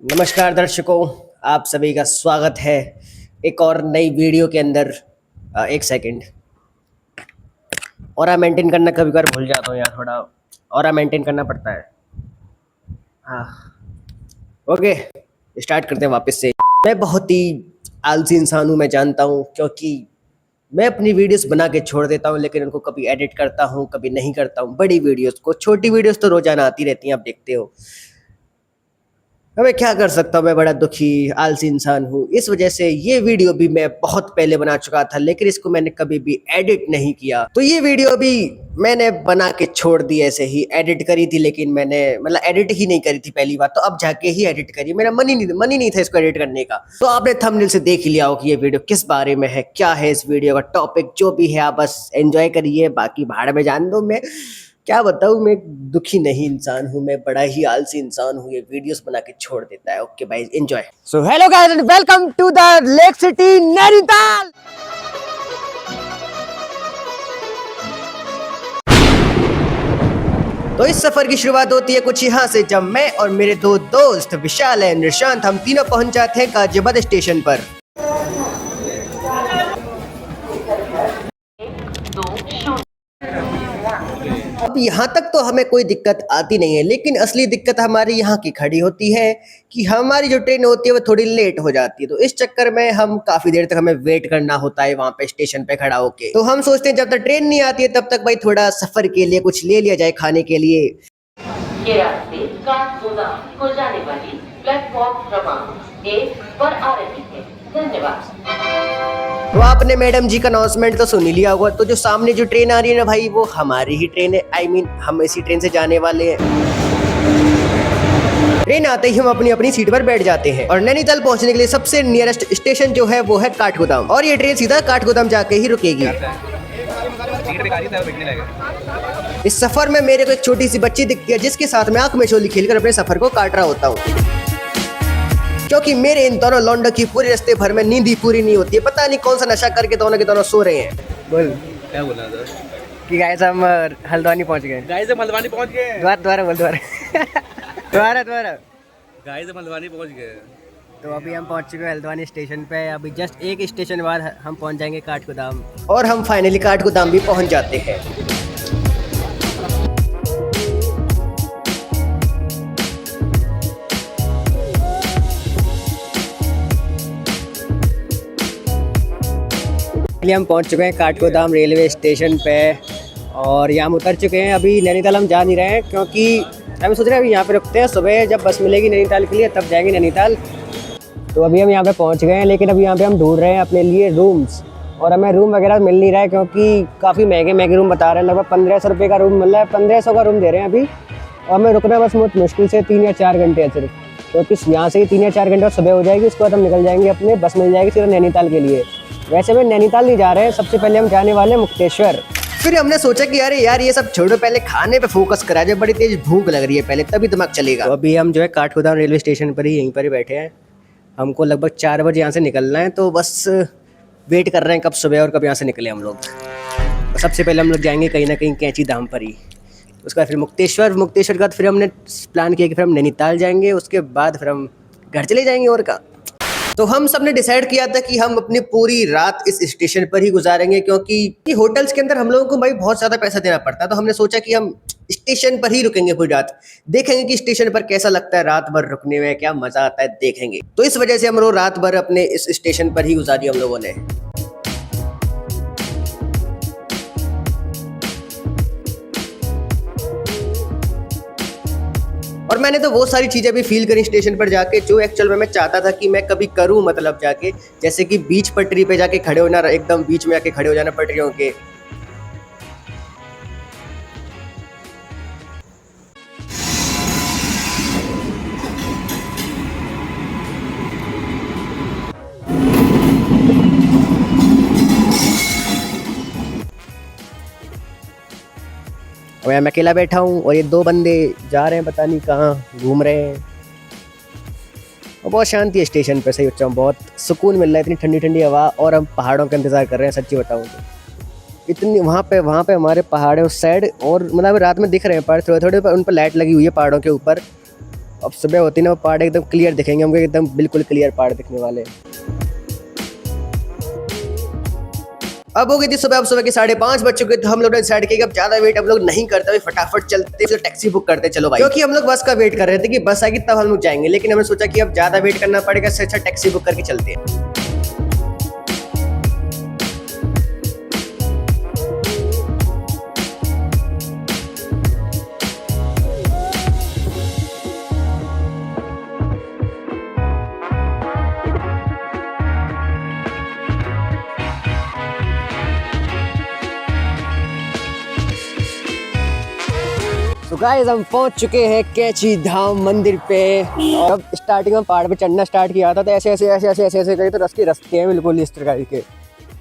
नमस्कार दर्शकों, आप सभी का स्वागत है एक और नई वीडियो के अंदर। एक सेकंड, और मेंटेन करना कभी कभार भूल जाता हूँ यार, थोड़ा और मेंटेन करना पड़ता है। हाँ, ओके, स्टार्ट करते हैं वापस से। मैं बहुत ही आलसी इंसान हूँ, मैं जानता हूँ, क्योंकि मैं अपनी वीडियोस बना के छोड़ देता हूँ, लेकिन उनको कभी एडिट करता हूँ, कभी नहीं करता हूँ। बड़ी वीडियोस को, छोटी वीडियोस तो रोजाना आती रहती हैं, आप देखते हो। अब मैं क्या कर सकता हूँ, मैं बड़ा दुखी आलसी इंसान हूँ। इस वजह से ये वीडियो भी मैं बहुत पहले बना चुका था, लेकिन इसको मैंने कभी भी एडिट नहीं किया। तो ये वीडियो भी मैंने बना के छोड़ दी, ऐसे ही एडिट करी थी, लेकिन मैंने मतलब एडिट ही नहीं करी थी पहली बात, तो अब जाके ही एडिट करी। मेरा मन ही नहीं था इसको एडिट करने का। तो आपने थंबनेल से देख ही लिया हो कि ये वीडियो किस बारे में है, क्या है इस वीडियो का टॉपिक। जो भी है आप बस एंजॉय करिए, बाकी भाड़ में जान दो। मैं क्या बताऊँ, मैं दुखी नहीं इंसान हूँ, मैं बड़ा ही आलसी इंसान हूँ। ये वीडियोस बना के छोड़ देता है। ओके भाई, enjoy. So hello guys and welcome to the lake city Nainital. तो इस सफर की शुरुआत होती है कुछ यहाँ से, जब मैं और मेरे दो दोस्त विशाल एंड निशांत, हम तीनों पहुंच जाते हैं गाजियाबाद स्टेशन पर। अब यहाँ तक तो हमें कोई दिक्कत आती नहीं है, लेकिन असली दिक्कत हमारी यहाँ की खड़ी होती है कि हमारी जो ट्रेन होती है वो थोड़ी लेट हो जाती है। तो इस चक्कर में हम काफी देर तक हमें वेट करना होता है वहाँ पे स्टेशन पे खड़ा होके। तो हम सोचते हैं जब तक ट्रेन नहीं आती है तब तक भाई थोड़ा सफर के लिए कुछ ले लिया जाए खाने के लिए। ये रास्ते काठगोदाम को जाने वाली प्लेटफॉर्म क्रमांक 1 पर आ रही है। धन्यवाद। तो आपने मैडम जी का अनाउंसमेंट तो सुन ही लिया होगा। तो जो सामने जो ट्रेन आ रही है ना भाई, वो हमारी ही ट्रेन है। I mean, हम इसी ट्रेन से जाने वाले हैं। ट्रेन आते ही हम अपनी अपनी सीट पर बैठ जाते हैं और नैनीताल पहुंचने के लिए सबसे नियरेस्ट स्टेशन जो है वो है काठगोदाम, और ये ट्रेन सीधा काठगोदाम जाके ही रुकेगी। इस सफर में मेरे को एक छोटी सी बच्ची दिखती है, जिसके साथ मैं आंख में चोली खेलकर अपने सफर को काट रहा होता हूँ, क्योंकि मेरे इन दोनों लौंडों की पूरे रास्ते भर में नींद ही पूरी नहीं होती है। पता नहीं कौन सा नशा करके दोनों के दोनों सो रहे हैं। बोल क्या बोला था कि गाइस हम हल्द्वानी पहुंच गए। गाइस हम हल्द्वानी पहुंच गए। दोबारा बोल, दोबारा गाइस हम हल्द्वानी पहुंच गए। तो अभी हम पहुंच चुके हैं हल्द्वानी स्टेशन पे। अभी जस्ट एक स्टेशन बाद हम पहुंच जाएंगे काठगोदाम, और हम फाइनली काठगोदाम भी पहुंच जाते हैं। हम पहुंच चुके हैं काठगोदाम रेलवे स्टेशन पे, और यहाँ हम उतर चुके हैं। अभी नैनीताल हम जा नहीं रहे हैं, क्योंकि हम सोच रहे हैं अभी यहाँ पे रुकते हैं, सुबह जब बस मिलेगी नैनीताल के लिए तब जाएंगे नैनीताल। तो अभी हम यहाँ पे पहुँच गए हैं, लेकिन अभी यहाँ पे हम ढूंढ रहे हैं अपने लिए रूम्स, और हमें रूम वगैरह मिल नहीं रहा है, क्योंकि काफ़ी महंगे रूम बता रहे हैं। लगभग 1500 रुपये का रूम मिल रहा है, 1500 का रूम दे रहे हैं अभी। और हमें रुकना बस बहुत मुश्किल से 3 या 4 घंटे है सिर्फ, क्योंकि यहाँ से ही 3 या 4 घंटे सुबह हो जाएगी। उसके बाद हम निकल जाएंगे, अपने बस मिल जाएगी सीधा नैनीताल के लिए। वैसे में नैनीताल नहीं जा रहे हैं, सबसे पहले हम जाने वाले हैं मुक्तेश्वर। फिर हमने सोचा कि अरे यार ये सब छोड़ो, पहले खाने पे फोकस करा जाए, बड़ी तेज भूख लग रही है पहले, तभी दिमाग चलेगा। तो अभी हम जो है काठगोदाम रेलवे स्टेशन पर ही यहीं पर ही बैठे हैं। हमको लगभग 4 बजे यहाँ से निकलना है, तो बस वेट कर रहे हैं कब सुबह और कब यहाँ से निकले हम लोग। सबसे पहले हम लोग जाएंगे कहीं ना कहीं कैंची धाम पर ही, उसके बाद फिर मुक्तेश्वर के बाद फिर हमने प्लान किया कि फिर हम नैनीताल जाएंगे, उसके बाद फिर हम घर चले जाएंगे। और का तो हम सब ने डिसाइड किया था कि हम अपनी पूरी रात इस स्टेशन पर ही गुजारेंगे, क्योंकि होटल्स के अंदर हम लोगों को भाई बहुत ज़्यादा पैसा देना पड़ता है। तो हमने सोचा कि हम स्टेशन पर ही रुकेंगे पूरी रात, देखेंगे कि स्टेशन पर कैसा लगता है रात भर रुकने में, क्या मज़ा आता है, देखेंगे। तो इस वजह से हम लोग रात भर अपने इस स्टेशन पर ही गुजारी हम लोगों ने। और मैंने तो वो सारी चीज़ें भी फील करी स्टेशन पर जाके, जो एक्चुअल में मैं चाहता था कि मैं कभी करूं, मतलब जाके, जैसे कि बीच पटरी पे जाके खड़े होना, एकदम बीच में आके खड़े हो जाना पटरियों के। मैं अकेला बैठा हूँ और ये 2 बंदे जा रहे हैं पता नहीं कहाँ घूम रहे हैं। और बहुत शांति है स्टेशन पे, सही बच्चा, बहुत सुकून मिल रहा है, इतनी ठंडी ठंडी हवा। और हम पहाड़ों का इंतज़ार कर रहे हैं, सच्ची बताऊँ तो। इतनी वहाँ पे हमारे पहाड़ है उस साइड, और मतलब रात में दिख रहे हैं पहाड़ थोड़े थोड़े, उन पर लाइट लगी हुई है पहाड़ों के ऊपर। अब सुबह होती ना वो पहाड़ एकदम क्लियर दिखेंगे हमको, एकदम बिल्कुल क्लियर पहाड़ दिखने वाले। अब हो गई थी सुबह, अब सुबह के 5:30 बज चुके, तो हम लोग ने डिसाइड किया कि अब ज्यादा वेट हम लोग नहीं करते, फटाफट चलते फिर टैक्सी बुक करते चलो भाई, क्योंकि हम लोग बस का वेट कर रहे थे कि बस आएगी तब हम लोग जाएंगे, लेकिन हमने सोचा कि अब ज्यादा वेट करना पड़ेगा, इससे अच्छा टैक्सी बुक करके चलते हैं। तो गाइस हम पहुंच चुके हैं कैची धाम मंदिर पे। और अब स्टार्टिंग में पहाड़ पे चढ़ना स्टार्ट किया था तो ऐसे ऐसे ऐसे ऐसे ऐसे ऐसे करी तो रास्ते हैं बिल्कुल इस तरह के,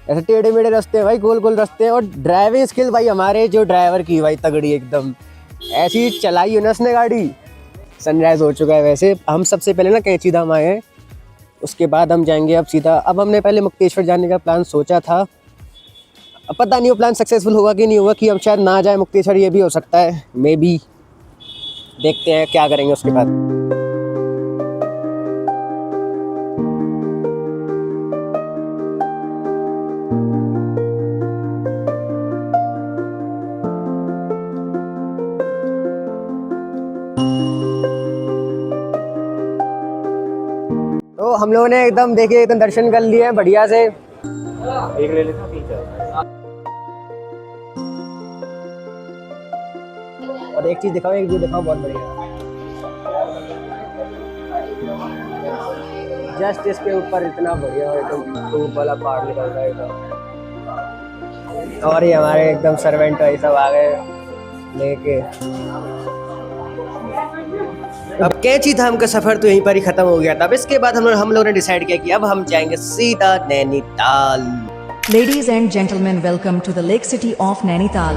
ऐसे टेढ़े मेढ़े रास्ते हैं भाई, गोल गोल रास्ते हैं। और ड्राइविंग स्किल भाई हमारे जो ड्राइवर की भाई तगड़ी एकदम, ऐसी चलाई है ना उसने गाड़ी। सनराइज हो चुका है, वैसे हम सबसे पहले ना कैची धाम आए हैं, उसके बाद हम जाएंगे अब सीधा। अब हमने पहले मुक्तेश्वर जाने का प्लान सोचा था, अब पता नहीं वो प्लान सक्सेसफुल होगा कि नहीं होगा, कि हम शायद ना जाए मुक्तेश्वर, ये भी हो सकता है, मे बी। देखते हैं क्या करेंगे उसके बाद। तो हम लोगों ने एकदम देखिए एकदम दर्शन कर लिए हैं बढ़िया से। एक ले लेते और एक चीज दिखाओ, एक व्यू दिखाओ बहुत बढ़िया, जस्ट इसके ऊपर इतना बढ़िया एकदम धूप वाला पहाड़ निकल रहा है एकदम। और ये हमारे एकदम सर्वेंट भाई सब आ गए लेके। अब कैची धाम का सफर तो यहीं पर ही खत्म हो गया था। अब इसके बाद हम लोगों ने डिसाइड किया कि अब हम जाएंगे सीधा Nainital. Ladies and gentlemen, welcome to the Lake City of Nainital.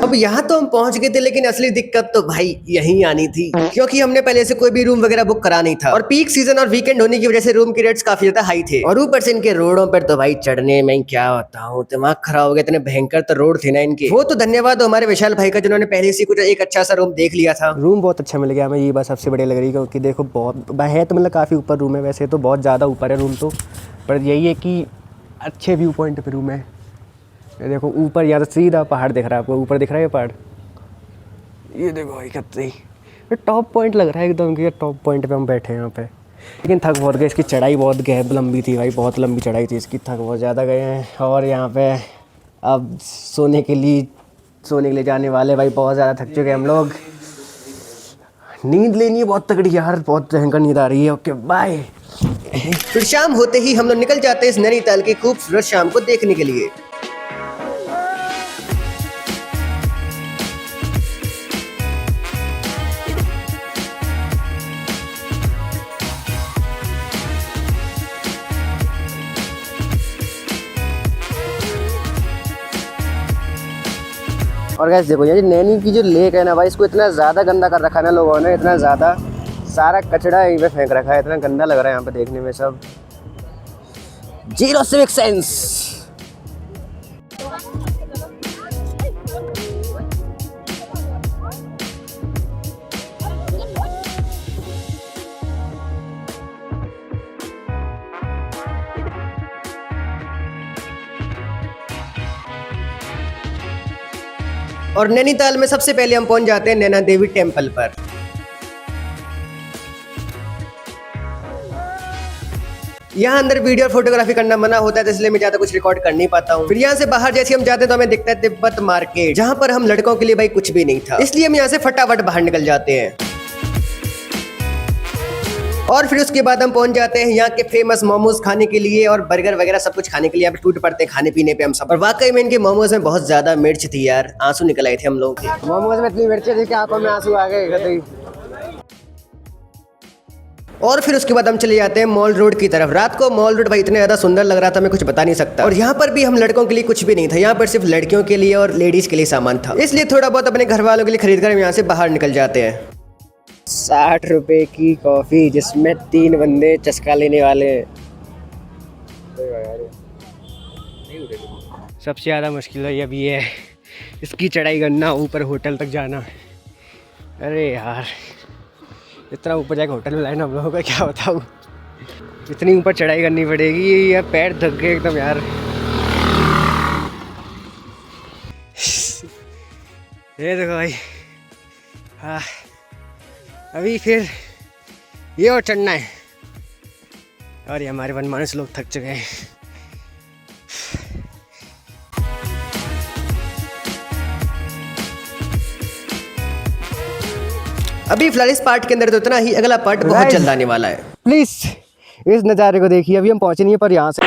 अब यहाँ तो हम पहुँच गए थे, लेकिन असली दिक्कत तो भाई यहीं आनी थी, क्योंकि हमने पहले से कोई भी रूम वगैरह बुक करा नहीं था, और पीक सीजन और वीकेंड होने की वजह से रूम की रेट्स काफी ज्यादा हाई थे। और ऊपर से इनके रोडों पर तो भाई चढ़ने में क्या होता हूँ, दिमाग खराब हो गया, इतने भयंकर तो रोड थे ना इनके। वो तो धन्यवाद हमारे विशाल भाई का, जिन्होंने पहले से कुछ एक अच्छा सा रूम देख लिया था। रूम बहुत अच्छा मिल गया हमें, ये बात सबसे बढ़िया लग रही है, क्योंकि देखो बहुत है तो मतलब काफी ऊपर रूम है, वैसे तो बहुत ज्यादा ऊपर है रूम तो, पर यही है कि अच्छे व्यू पॉइंट पे रूम है। ये देखो ऊपर यहाँ सीधा पहाड़ दिख रहा है आपको, ऊपर दिख रहा है ये पहाड़, ये देखो भाई कितनी टॉप पॉइंट लग रहा है एकदम, कि टॉप पॉइंट पे हम बैठे हैं यहाँ पे। लेकिन थक बहुत गए, इसकी चढ़ाई बहुत गहरी लंबी थी भाई, बहुत लंबी चढ़ाई थी इसकी, थक बहुत ज़्यादा गए हैं। और यहाँ पे अब सोने के लिए जाने वाले भाई, बहुत ज़्यादा थक चुके हैं हम लोग, नींद लेनी है बहुत तगड़ी यार, बहुत भयंकर नींद आ रही है। Okay bye. फिर शाम होते ही हम लोग निकल जाते हैं इस नैनीताल की खूबसूरत शाम को देखने के लिए। और गाइस देखो ये नैनी की जो लेक है ना भाई, इसको इतना ज़्यादा गंदा कर रखा है ना लोगों ने, इतना ज़्यादा सारा कचरा यहीं पे फेंक रखा है, इतना गंदा लग रहा है यहाँ पे देखने में, सब जीरो सिविक सेंस। और नैनीताल में सबसे पहले हम पहुंच जाते हैं नैना देवी टेम्पल पर। यहाँ अंदर वीडियो और फोटोग्राफी करना मना होता है, तो इसलिए मैं ज्यादा कुछ रिकॉर्ड कर नहीं पाता हूँ। फिर यहाँ से बाहर जैसे हम जाते हैं तो हमें दिखता है तिब्बत मार्केट, जहाँ पर हम लड़कों के लिए भाई कुछ भी नहीं था, इसलिए हम यहाँ से फटाफट बाहर निकल जाते हैं। और फिर उसके बाद हम पहुंच जाते हैं यहाँ के फेमस मोमोज खाने के लिए, और बर्गर वगैरह सब कुछ खाने के लिए। यहाँ पे टूट पड़ते हैं खाने पीने पे हम सब। और वाकई में इनके मोमोज में बहुत ज्यादा मिर्च थी यार, आंसू निकल आए थे हम लोगों के। मोमोज में इतनी मिर्च थी कि आंखों में आंसू आ गए। और फिर उसके बाद हम चले जाते हैं मॉल रोड की तरफ। रात को मॉल रोड भाई इतना ज्यादा सुंदर लग रहा था, मैं कुछ बता नहीं सकता। और यहाँ पर भी हम लड़कों के लिए कुछ भी नहीं था, यहाँ पर सिर्फ लड़कियों के लिए और लेडीज के लिए सामान था, इसलिए थोड़ा बहुत अपने घर वालों के लिए खरीद कर हम यहाँ से बाहर निकल जाते हैं। 60 रुपए की कॉफी, जिसमें 3 बंदे चस्का लेने वाले हैं। सबसे ज़्यादा मुश्किल है अभी ये इसकी चढ़ाई करना, ऊपर होटल तक जाना। अरे यार इतना ऊपर जाकर होटल में लाइन हम लोगों का क्या बताऊँ, इतनी ऊपर चढ़ाई करनी पड़ेगी यार, पैर थक गए एकदम यार। ये देखो भाई, हाँ अभी फिर ये और चढ़ना है, और ये हमारे वनमानस लोग थक चुके हैं। अभी फिलहाल इस पार्ट के अंदर तो इतना ही, अगला पार्ट बहुत जल्द आने वाला है। प्लीज इस नज़ारे को देखिए, अभी हम पहुंचे नहीं है पर यहाँ से